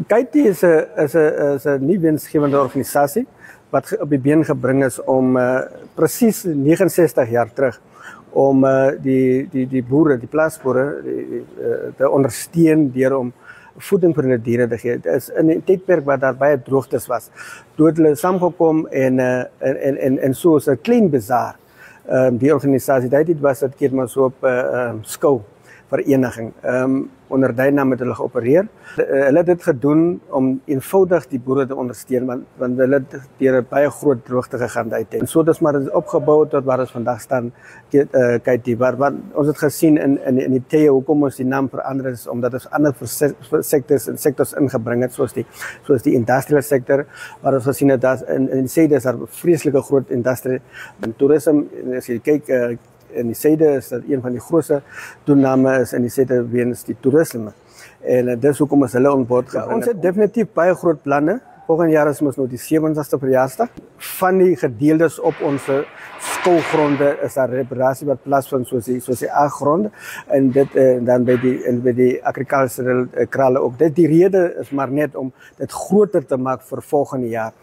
Katie is een nie winsgewende organisasie wat op die been gebring is om presies 69 jaar terug om die boere, die plaasboere te ondersteun deur om voeding vir hulle diere te gee. Dit is in 'n tydperk waar daar baie droogtes was. Toe het hulle saamgekom en so 'n klein bazaar. Die organisasie, dit was dit keer maar so op skou vereniging. Onder die naam het hulle geopereer. Hulle het dit gedoen om eenvoudig die boere te ondersteun, want hulle het deur 'n baie groot droogte gegaan daai tyd. En so dis maar opgebou tot waar ons vandag staan. Kyk, want ons het gesien in die tye hoekom ons die naam verander is, omdat ons ander sektors ingebring het, soos die industriële sektor, waar ons gesien het dat in die suide is daar vreeslike groot industrie en toerisme. As jy kyk, in die suide is dat een van die grootste toename is in die suide weens die toerisme. En dis hoekom ons hulle aan boord gebring het. Ons het definitief baie groot planne. Volgende jaar is ons nou die 70ste verjaarsdag. Van die gedeeltes op ons skoolgronde is daar reparasie wat plaasvind soos die A-gronde en dit dan by die agricultural kralle ook. Die rede is maar net om dit groter te maak vir volgende jaar.